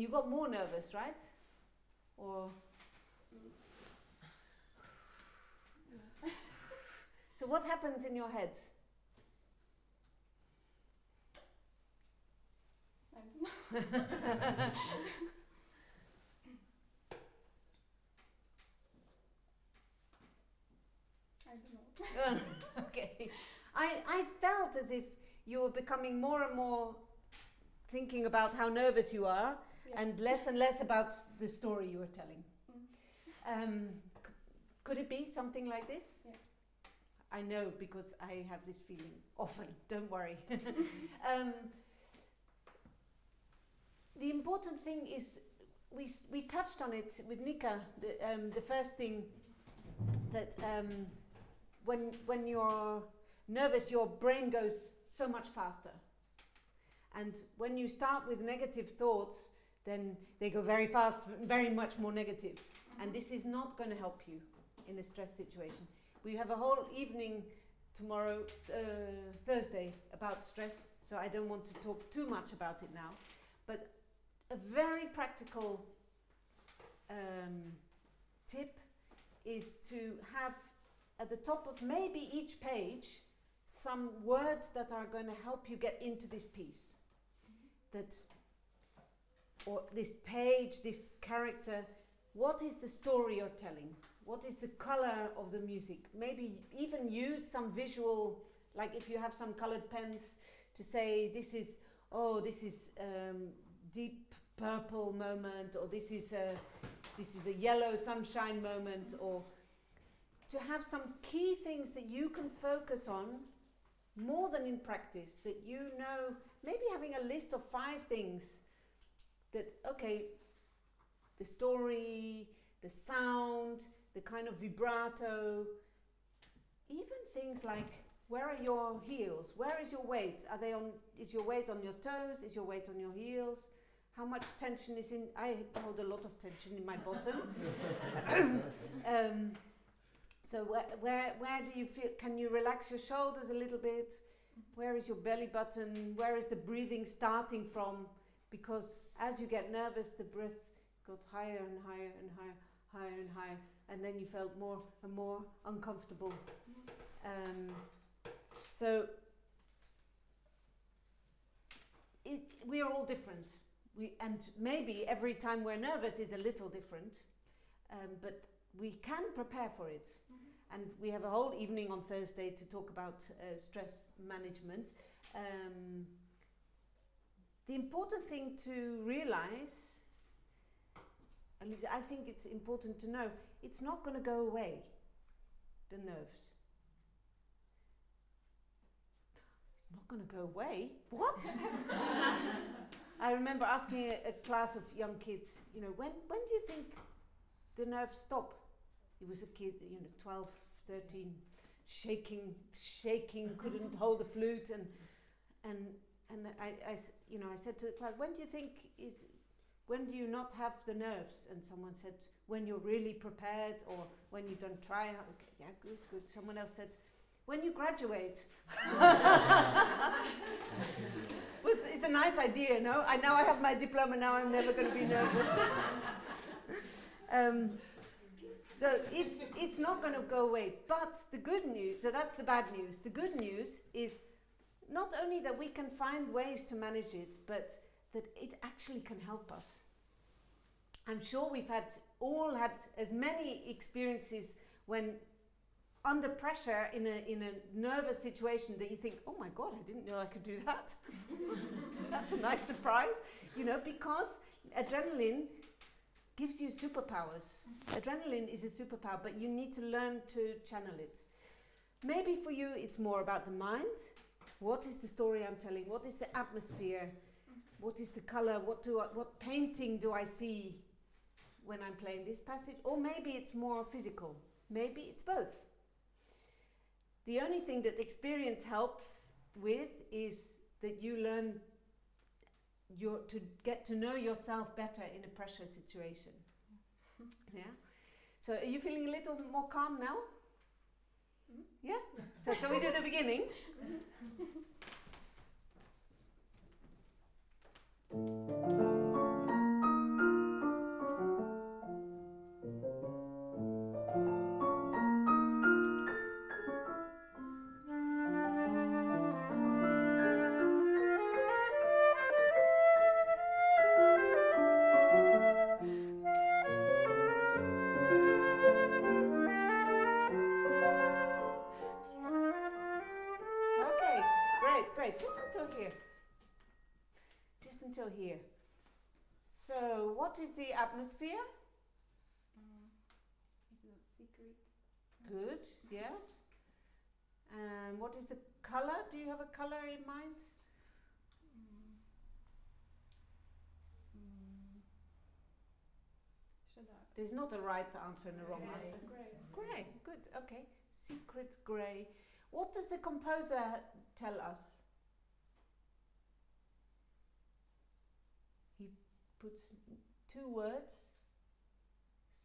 you got more nervous, right? Or so what happens in your head? I don't know. I don't know. Okay. I felt as if you were becoming more and more thinking about how nervous you are, and less about the story you were telling. Could it be something like this? Yeah. I know, because I have this feeling often, don't worry. The important thing is, we touched on it with Nika, the first thing, that when you're nervous, your brain goes so much faster. And when you start with negative thoughts, then they go very fast, very much more negative. And this is not going to help you in a stress situation. We have a whole evening tomorrow, Thursday, about stress, so I don't want to talk too much about it now. But a very practical tip is to have at the top of maybe each page some words that are going to help you get into this piece. That, or this page, this character, what is the story you're telling? What is the color of the music? Maybe even use some visual, like if you have some colored pens, to say this is deep purple moment, or this is a yellow sunshine moment, or to have some key things that you can focus on more than in practice, that you know, maybe having a list of 5 things that, okay, the story, the sound, the kind of vibrato, even things like, where are your heels? Where is your weight? Is your weight on your toes? Is your weight on your heels? How much tension is in? I hold a lot of tension in my bottom. So where do you feel? Can you relax your shoulders a little bit? Where is your belly button? Where is the breathing starting from? Because as you get nervous, the breath got higher and higher and higher, higher and higher, and then you felt more and more uncomfortable. So we are all different. And maybe every time we're nervous is a little different, but we can prepare for it. And we have a whole evening on Thursday to talk about stress management. The important thing to realize, at least I think it's important to know, it's not going to go away, the nerves. It's not going to go away? What? I remember asking a class of young kids, when do you think the nerves stop? He was a kid, 12, 13, shaking, couldn't hold the flute, and I said to the class, when do you not have the nerves? And someone said, when you're really prepared, or when you don't try. Okay, yeah, good. Someone else said, when you graduate. It's a nice idea, no? I have my diploma now, I'm never going to be nervous. So it's not going to go away. But the good news, so that's the bad news. The good news is not only that we can find ways to manage it, but that it actually can help us. I'm sure we've all had as many experiences when under pressure in a nervous situation that you think, oh my God, I didn't know I could do that. That's a nice surprise, because adrenaline gives you superpowers. Adrenaline is a superpower, but you need to learn to channel it. Maybe for you it's more about the mind. What is the story I'm telling? What is the atmosphere? What is the color? What painting do I see when I'm playing this passage? Or maybe it's more physical. Maybe it's both. The only thing that experience helps with is that you learn to get to know yourself better in a pressure situation. Yeah. So are you feeling a little more calm now? Yeah? So shall we do the beginning? until here. So, what is the atmosphere? Is a secret. Good, yes. And what is the color? Do you have a color in mind? There's not a right answer and a wrong answer. Grey. Grey, good, okay. Secret grey. What does the composer tell us? He puts two words,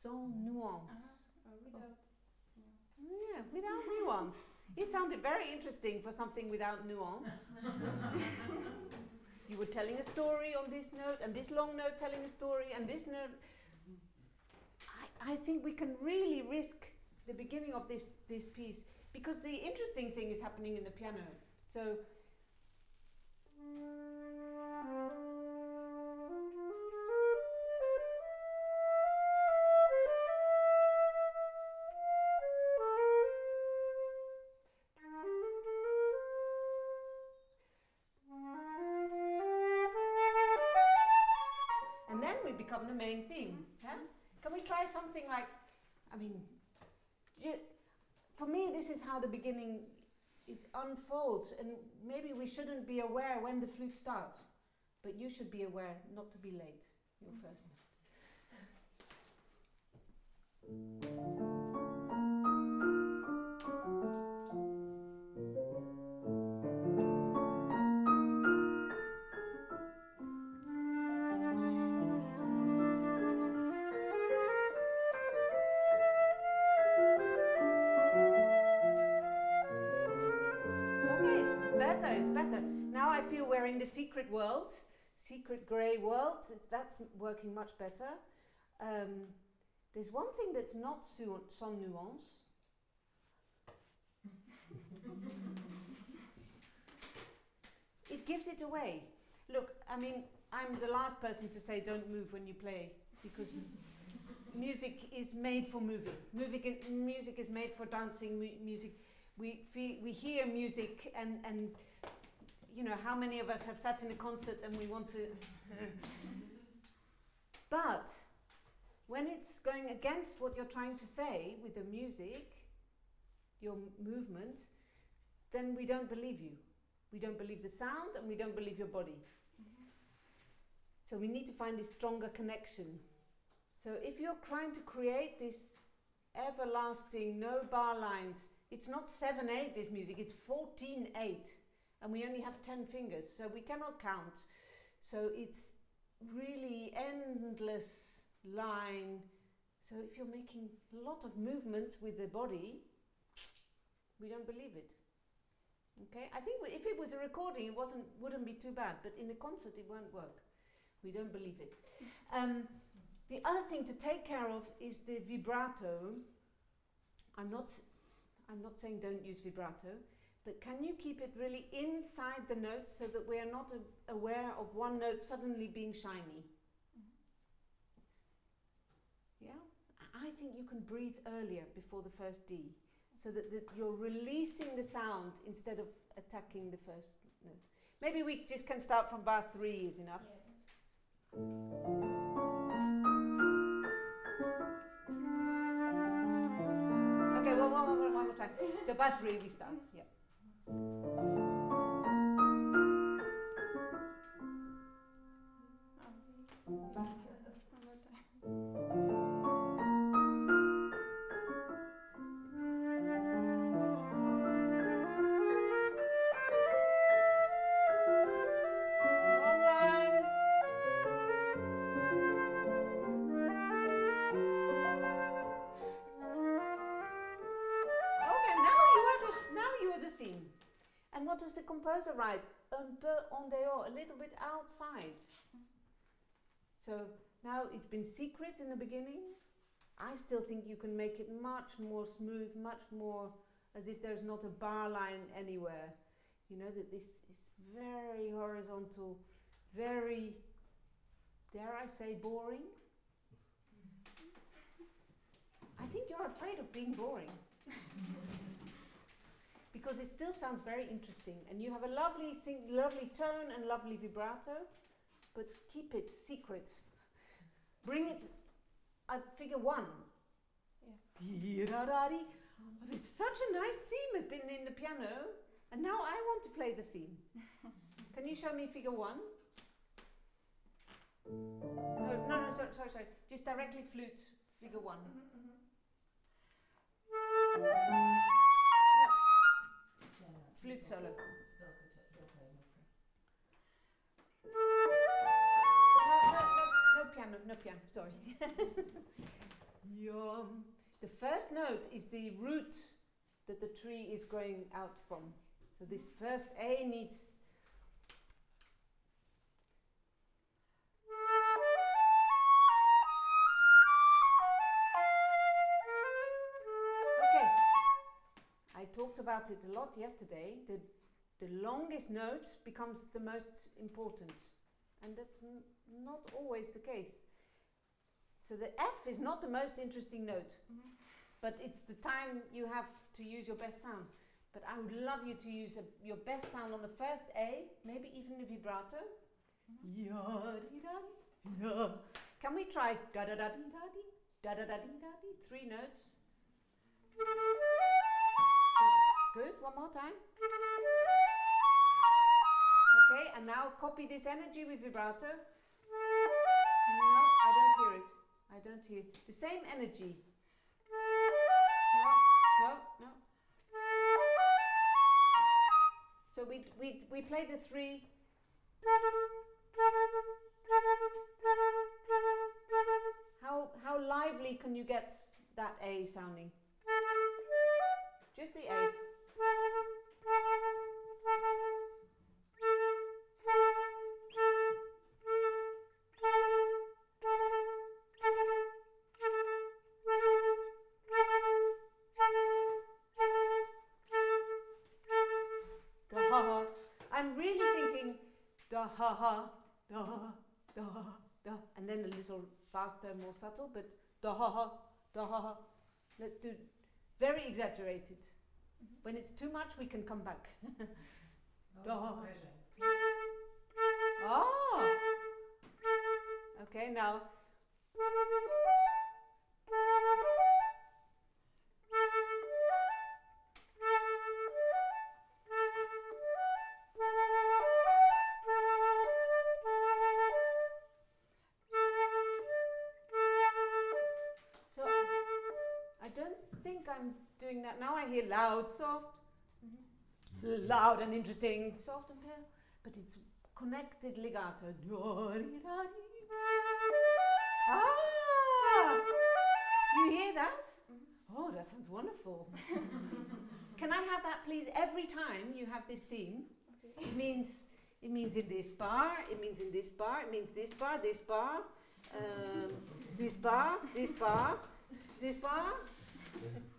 sans nuance. Without. Yeah, without nuance. It sounded very interesting for something without nuance. You were telling a story on this note, and this long note telling a story, and this note. I think we can really risk the beginning of this piece, because the interesting thing is happening in the piano. So. And then we become the main theme. Yeah? Can we try something like, for me this is how the beginning, it unfolds, and maybe we shouldn't be aware when the flute starts, but you should be aware not to be late, your first note. It's better. Now I feel we're in the secret world, secret grey world. That's working much better. There's one thing that's not sans nuance. It gives it away. Look, I'm the last person to say don't move when you play, because music is made for moving. Music is made for dancing. Music. We hear music, and you know, how many of us have sat in a concert and we want to. But when it's going against what you're trying to say with the music, your movement, then we don't believe you. We don't believe the sound, and we don't believe your body. So we need to find this stronger connection. So if you're trying to create this everlasting, no bar lines, it's not 7/8 this music, it's 14/8, and we only have 10 fingers, so we cannot count. So it's really endless line. So if you're making a lot of movement with the body, we don't believe it. Okay, I think if it was a recording, it wouldn't be too bad, but in a concert it won't work. We don't believe it. The other thing to take care of is the vibrato. I'm not saying don't use vibrato, but can you keep it really inside the note so that we are not aware of one note suddenly being shiny? Yeah? I think you can breathe earlier before the first D, so that you're releasing the sound instead of attacking the first note. Maybe we just can start from bar 3 is enough. Yeah. Okay, well, one more time. So bar 3 we start, yeah. What does the composer write? Un peu en dehors, a little bit outside. So now it's been secret in the beginning. I still think you can make it much more smooth, much more as if there's not a bar line anywhere. You know, that this is very horizontal, very, dare I say, boring. I think you're afraid of being boring. Because it still sounds very interesting, and you have a lovely tone and lovely vibrato, but keep it secret. Bring it at figure 1. Yeah. It's such a nice theme has been in the piano, and now I want to play the theme. Can you show me figure 1? No, sorry. Just directly flute, figure 1. Flute solo. No piano, sorry. The first note is the root that the tree is growing out from. So this first A needs... Okay, I talked about it a lot yesterday. The longest note becomes the most important. And that's not always the case. So the F is not the most interesting note, but it's the time you have to use your best sound. But I would love you to use your best sound on the first A, maybe even a vibrato. Can we try da-da-da-dee-da-dee, da-da-da-dee-da-dee, 3 notes? Good, one more time. Okay, and now copy this energy with vibrato. No, I don't hear it. I don't hear the same energy. No. So we play the 3. How lively can you get that A sounding? Just the A. I'm really thinking da ha ha, da da da, and then a little faster, more subtle, but da ha ha, da ha ha. Let's do very exaggerated. When it's too much, we can come back. Da. Oh. Okay, now. I'm doing that now. I hear loud, soft, loud and interesting, soft and clear, but it's connected legato. Ah! You hear that? Oh, that sounds wonderful. Can I have that, please? Every time you have this theme, it means in this bar, it means in this bar, it means this bar, this bar, this bar, this bar, this bar.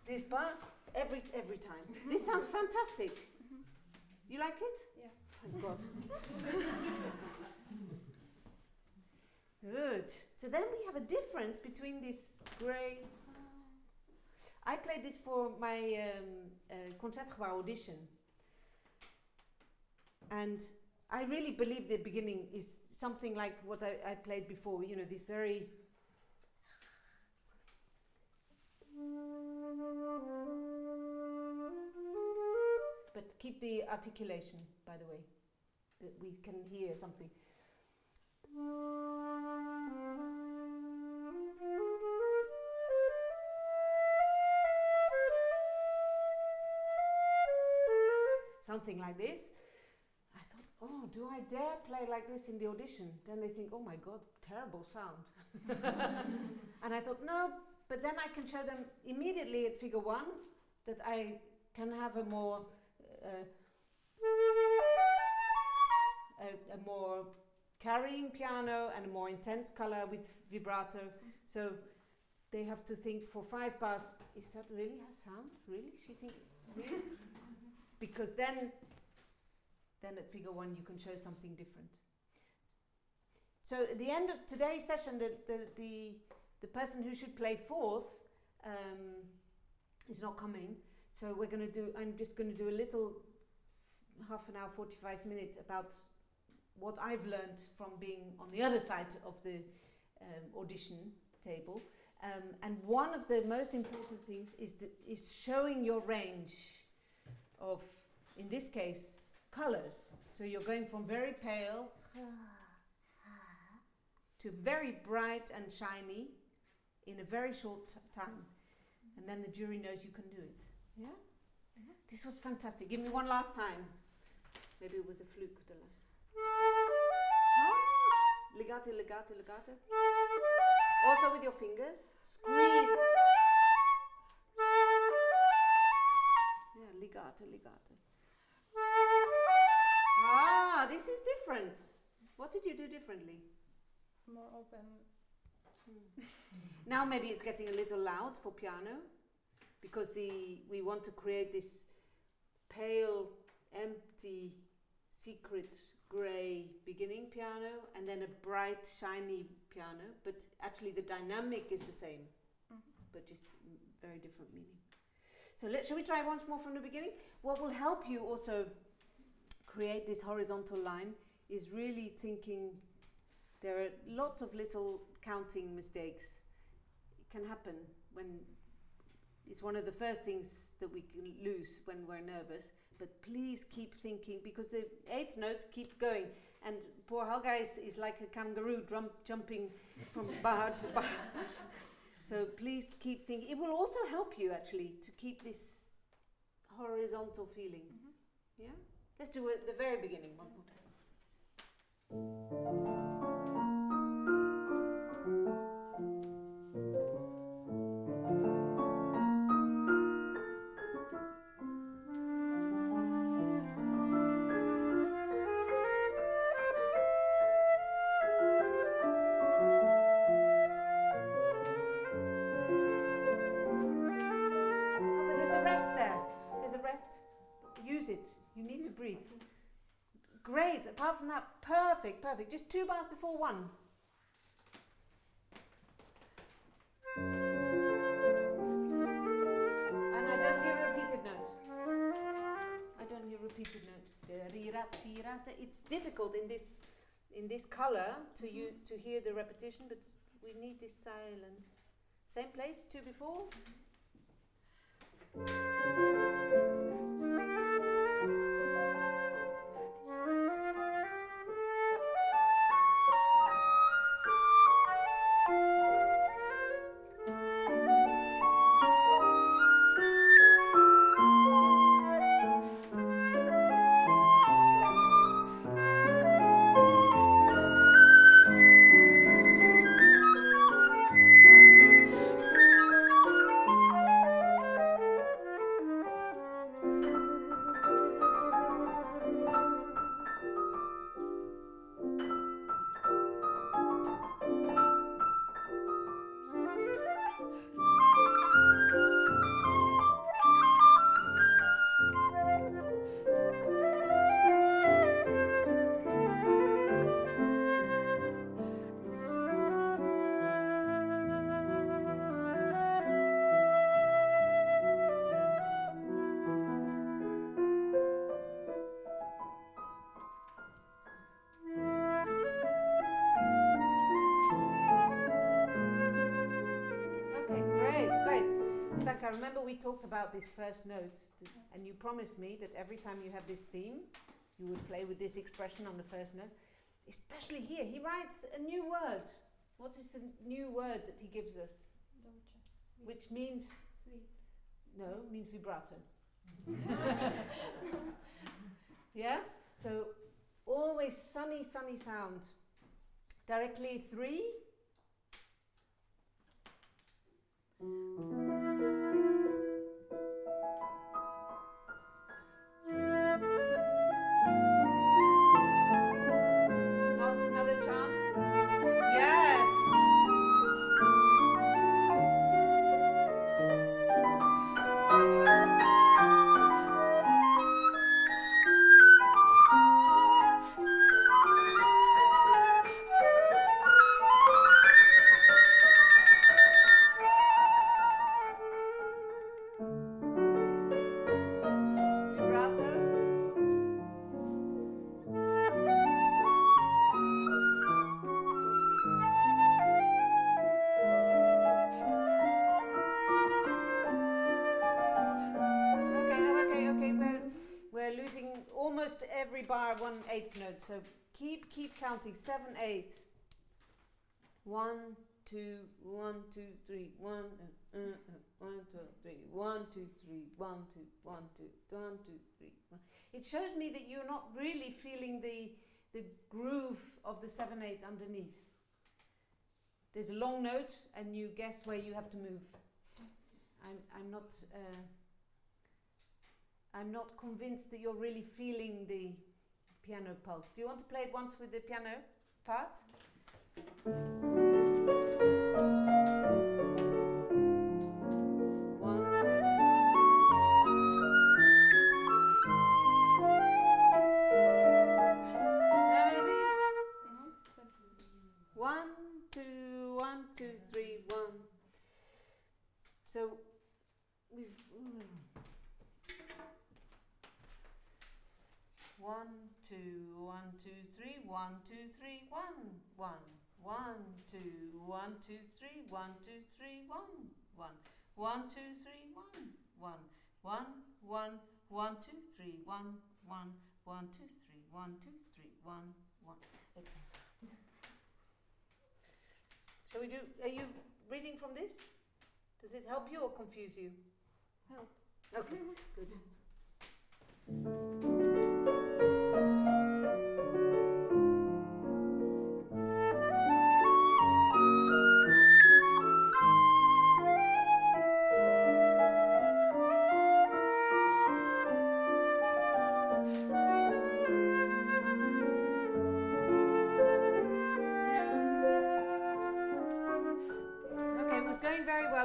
This bar, every time. This sounds fantastic. You like it? Yeah. Thank God. Good. So then we have a difference between this grey. I played this for my Concertgebouw audition. And I really believe the beginning is something like what I played before, you know, this very... But keep the articulation, by the way, that we can hear something. Something like this. I thought, oh, do I dare play like this in the audition? Then they think, oh my God, terrible sound. And I thought, no, but then I can show them immediately at figure 1 that I can have a more carrying piano and a more intense color with vibrato. So they have to think for 5 bars, is that really her sound? Really? She thinks, really? Because then at figure 1 you can show something different. So at the end of today's session, the person who should play 4th is not coming. So I'm just going to do a little half an hour, 45 minutes about what I've learned from being on the other side of the audition table. And one of the most important things is showing your range of, in this case, colors. So you're going from very pale to very bright and shiny in a very short time. And then the jury knows you can do it. Yeah? Mm-hmm. This was fantastic. Give me one last time. Maybe it was a fluke the last. Legato, legato, legato. Also with your fingers. Squeeze. Yeah, legato, legato. Ah, this is different. What did you do differently? More open. Now maybe it's getting a little loud for piano, because we want to create this pale, empty, secret grey beginning piano and then a bright, shiny piano, but actually the dynamic is the same, but just very different meaning. So shall we try once more from the beginning? What will help you also create this horizontal line is really thinking. There are lots of little counting mistakes. It can happen when it's one of the first things that we can lose when we're nervous. But please keep thinking, because the 8 notes keep going. And poor Halka is like a kangaroo jumping from bar to bar. So please keep thinking. It will also help you actually to keep this horizontal feeling. Mm-hmm. Yeah? Let's do it at the very beginning one more time. Breathe. Great. Apart from that, perfect. Just 2 bars before 1. And I don't hear a repeated note. It's difficult in this color to hear the repetition, but we need this silence. Same place, 2 before. I remember we talked about this first note, and you promised me that every time you have this theme, you would play with this expression on the first note. Especially here, he writes a new word. What is the new word that he gives us? Dolce. Which means? Sweet. No, means vibrato. Yeah? So always sunny sound. Directly 3. Another chant. Yes. every bar 1/8 note. So keep counting. 7, 8. 1, 2, 1, 2, 3, 1, 1, 2, 3, 1, 2, 3, 1, 2, 1, 2, 1, 2, 3, 1. It shows me that you're not really feeling the groove of the 7, 8 underneath. There's a long note, and you guess where you have to move. I'm not convinced that you're really feeling the piano pulse. Do you want to play it once with the piano part? So we've 1, 2, 1, 2, 3, 1, 2, 3, 1, 1, 1, 2, 1, 2, 3, 1, 2, 3, 1, 1, 1, 2, 3, 1, 1, 1, 1, 1, 2, 3, 1, 1, 1, 2, 3, 1, 2, 3, 1, 1. Shall we do? Are you reading from this? Does it help you or confuse you? Help. Okay, good.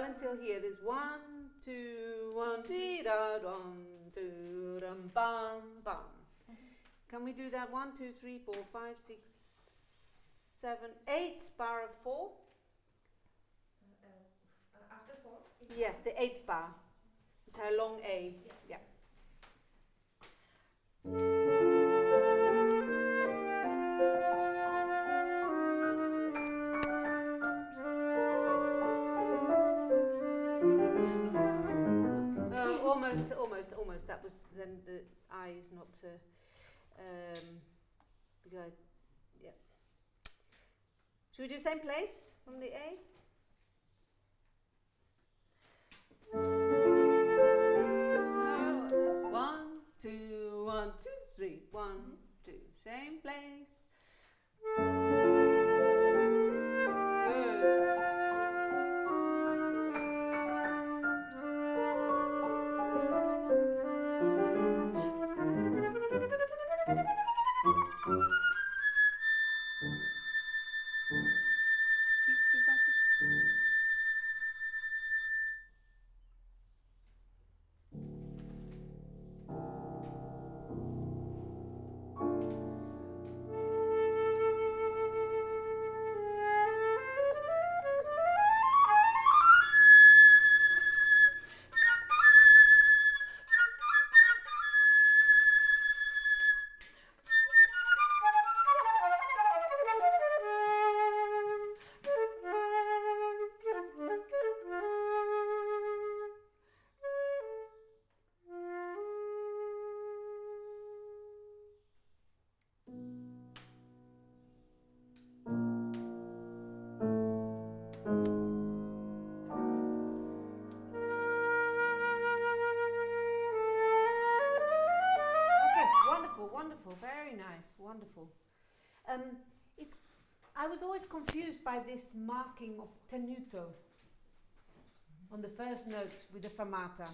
Until here, there's 1, 2, 1, dee da dum, doo dum bum bum. Can we do that? 1, 2, 3, 4, 5, 6, 7, 8 bar of 4? After 4? Yes, the 8th bar. It's a long A. Yeah. Almost. That was then the I is not good. Yeah. Should we do same place from the A? Oh, 1, 2, 1, 2, 3, 1, 2. Same place. Wonderful, very nice, wonderful. I was always confused by this marking of tenuto on the first note with the fermata.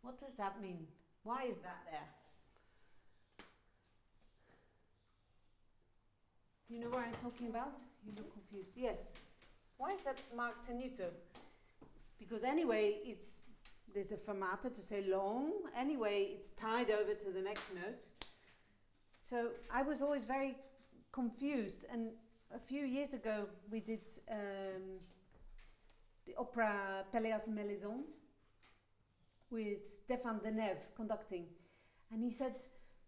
What does that mean? Why is that there? Do you know what I'm talking about? You look confused. Yes. Why is that marked tenuto? Because anyway, there's a fermata to say long. Anyway, it's tied over to the next note. So I was always very confused. And a few years ago, we did the opera Pelléas et Mélisande with Stéphane Deneuve conducting. And he said,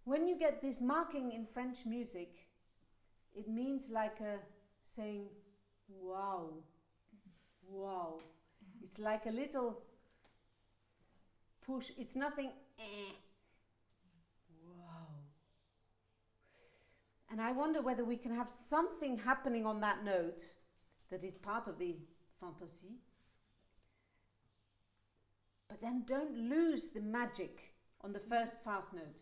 when you get this marking in French music, it means like saying, wow, wow. It's like a little push. It's nothing, wow. And I wonder whether we can have something happening on that note that is part of the fantasy, but then don't lose the magic on the first fast note.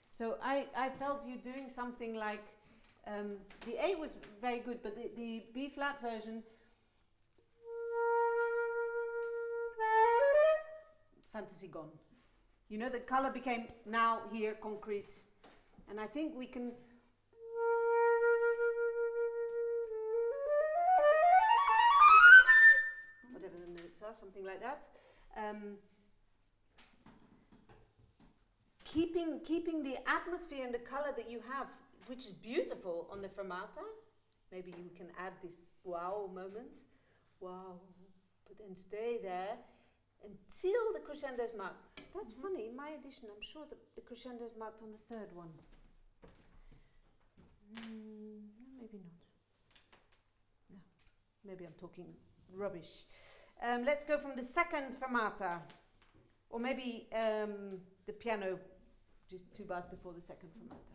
So I felt you doing something like, the A was very good, but the B flat version, fantasy gone. You know, the color became now here concrete, and I think we can. Whatever the notes are, something like that. Keeping the atmosphere and the color that you have, which is beautiful on the fermata. Maybe you can add this wow moment, wow, but then stay there until the crescendo is marked. That's funny, in my edition I'm sure that the crescendo is marked on the third one. Maybe not. No, maybe I'm talking rubbish. Let's go from the second fermata, or maybe the piano, just 2 bars before the second fermata.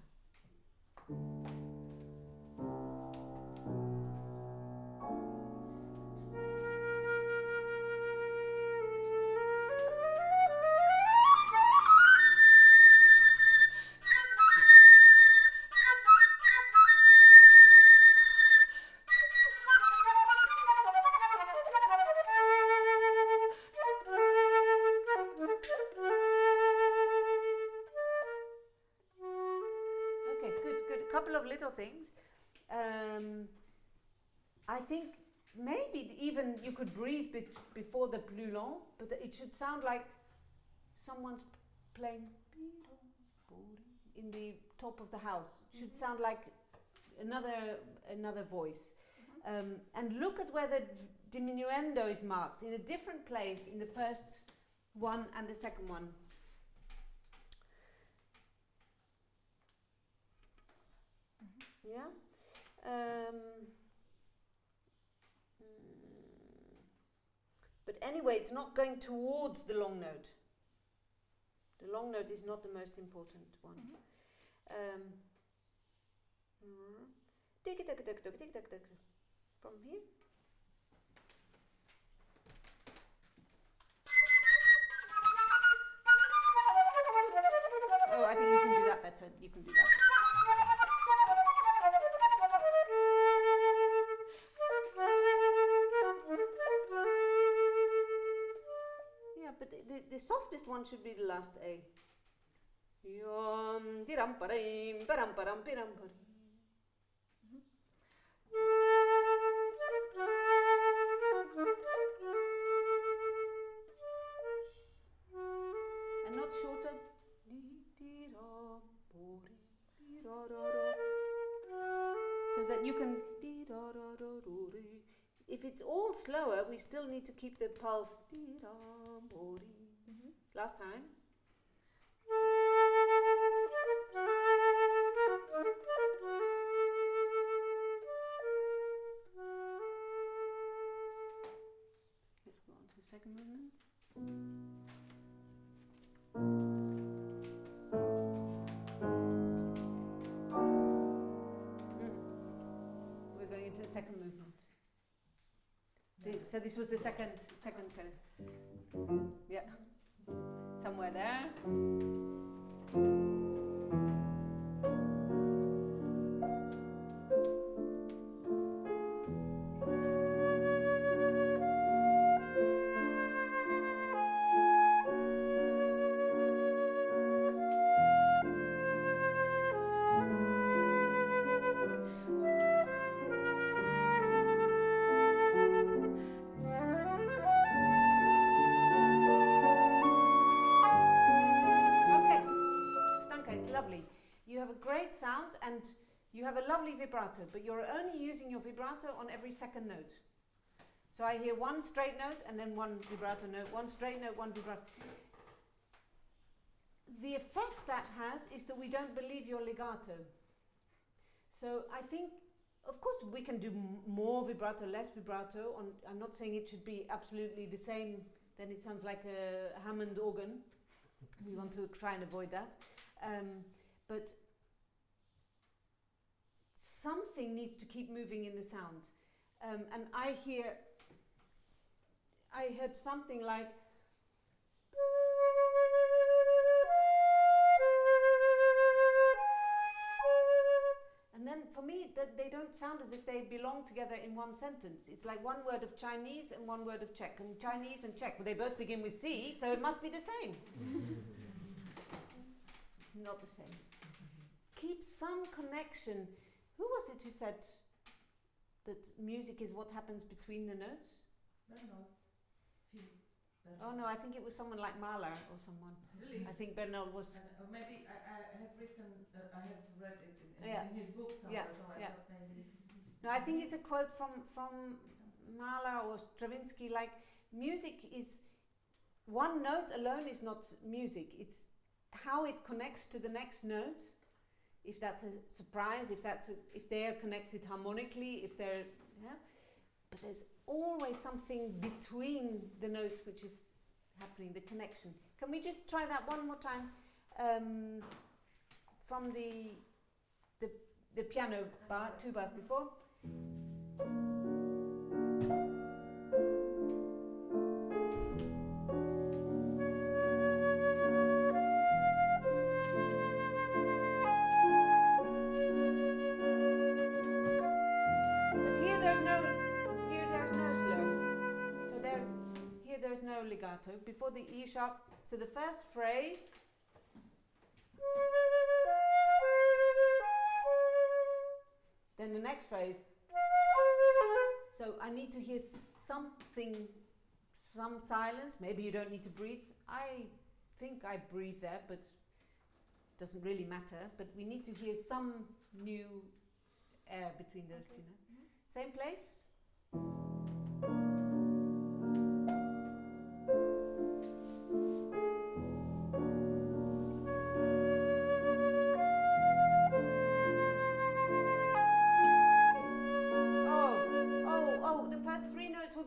Little things. I think maybe even you could breathe before the plus long, but it should sound like someone's playing in the top of the house. It should sound like another voice. And look at where the diminuendo is marked in a different place in the first one and the second one. Yeah. But anyway, it's not going towards the long note. The long note is not the most important one. Tick tock tock tock tick tock tock. From here. Oh, I think you can do that better. You can do that. But the softest one should be the last A. And not shorter. So that you can. If it's all slower, we still need to keep the pulse. Last time. Let's go on to the second movement. We're going into the second movement. So this was the second kind of, yeah, somewhere there. Sound, and you have a lovely vibrato, but you're only using your vibrato on every second note. So I hear one straight note and then one vibrato note, one straight note, one vibrato. The effect that has is that we don't believe your legato. So I think, of course, we can do more vibrato, less vibrato. I'm not saying it should be absolutely the same, then it sounds like a Hammond organ. We want to try and avoid that. But something needs to keep moving in the sound. And I heard something like, and then for me they don't sound as if they belong together in one sentence. It's like one word of Chinese and one word of Czech, and Chinese and Czech, but they both begin with C, so it must be the same. Not the same. Keep some connection. Who was it who said that music is what happens between the notes? Beynon. Oh no, I think it was someone like Mahler or someone. Really? I think Beynon was. Maybe I have written, I have read it Yeah. in his book somewhere, Yeah, so I yeah. thought maybe. No, I think it's a quote from Mahler or Stravinsky. Like, music is, one note alone is not music. It's how it connects to the next note. If that's a surprise, if they are connected harmonically, if they're, yeah. But there's always something between the notes which is happening, the connection. Can we just try that one more time? From the piano bar, 2 bars before. There's no legato. Before the E sharp, so the first phrase, then the next phrase, so I need to hear something, some silence. Maybe you don't need to breathe. I think I breathe there, but it doesn't really matter. But we need to hear some new air between those two notes. Same place.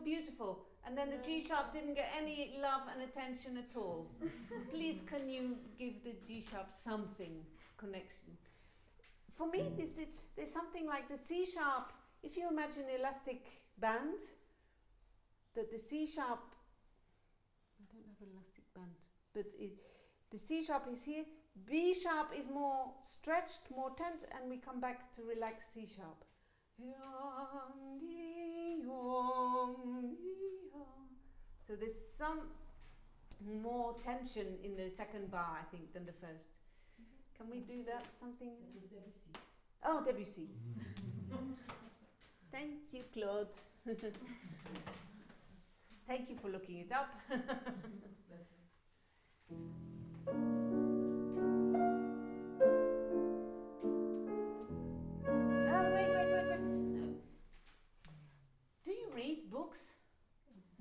Beautiful, and then the G sharp didn't get any love and attention at all. Please, can you give the G sharp something connection? For me, there's something like the C sharp. If you imagine an elastic band, that the C sharp, I don't have an elastic band, but the C sharp is here. B sharp is more stretched, more tense, and we come back to relaxed C sharp. So there's some more tension in the second bar, I think, than the first. Can we do that? Something? That was Debussy. Oh, Debussy. Thank you, Claude. Thank you for looking it up.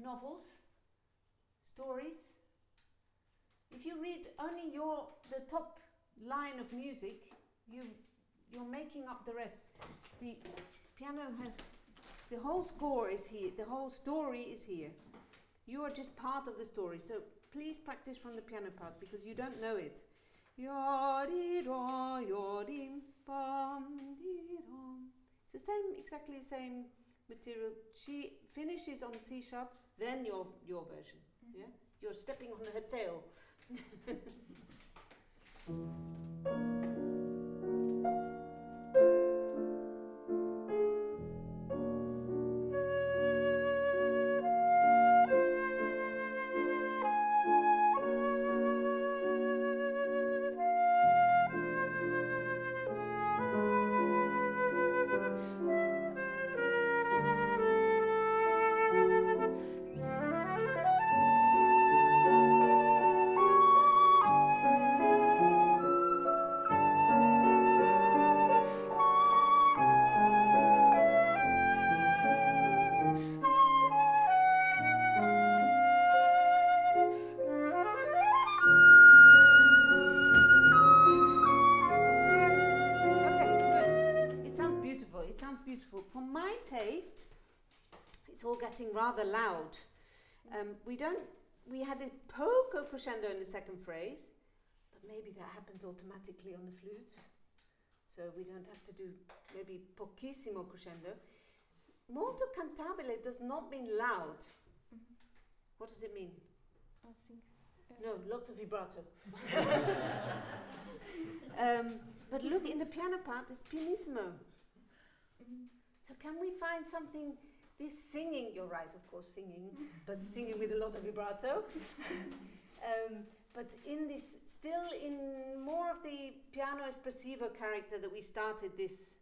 Novels, stories. If you read only the top line of music, you're making up the rest. The piano has, the whole score is here, the whole story is here. You are just part of the story, so please practice from the piano part because you don't know it. It's the same, exactly the same material. She finishes on C sharp, then your version. Yeah, you're stepping on her tail. For my taste, it's all getting rather loud. We had a poco crescendo in the second phrase, but maybe that happens automatically on the flute. so we don't have to do maybe pochissimo crescendo. Molto cantabile does not mean loud. What does it mean? I think. No, lots of vibrato. But look, in the piano part, there's pianissimo. So can we find something, this singing, you're right, of course, singing, but singing with a lot of vibrato. But in this, still in more of the piano espressivo character that we started this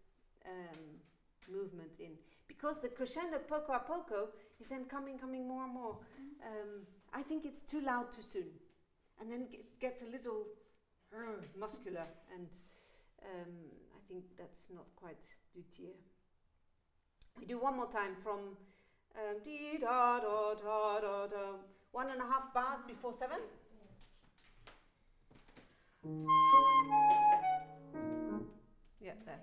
movement in. Because the crescendo poco a poco is then coming more and more. I think it's too loud too soon. And then it gets a little muscular, and I think that's not quite Dutilleux. We do one more time from dee da da da da da, 1.5 bars before 7. Yeah, there.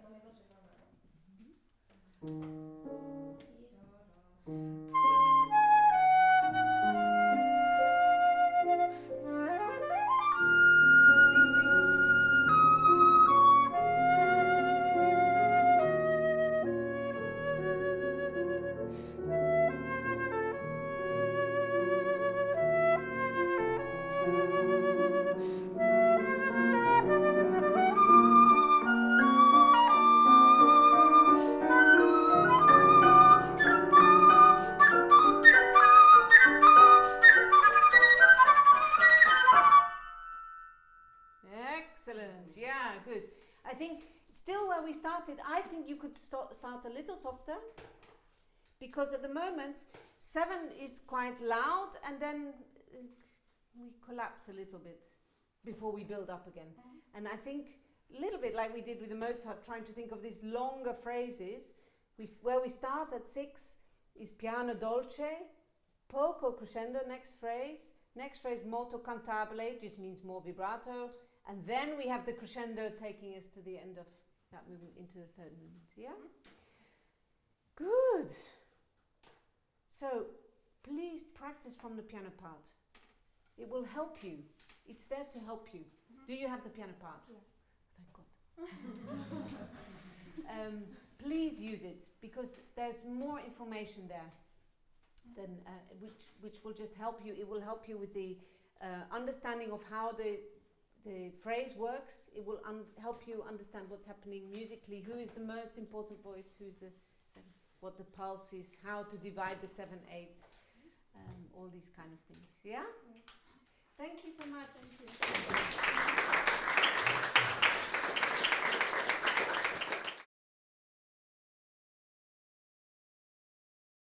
I think you could start a little softer, because at the moment 7 is quite loud, and then we collapse a little bit before we build up again. And I think a little bit like we did with the Mozart, trying to think of these longer phrases. Where we start at 6 is piano dolce, poco crescendo, next phrase molto cantabile, just means more vibrato, and then we have the crescendo taking us to the end of that movement into the third movement. Yeah? Good. So please practice from the piano part. It will help you. It's there to help you. Do you have the piano part? Yeah. Thank God. Please use it, because there's more information there than which will just help you. It will help you with the understanding of how the phrase works. It will help you understand what's happening musically, who is the most important voice, what the pulse is, how to divide the 7/8, all these kind of things. Yeah? Thank you so much. Thank you.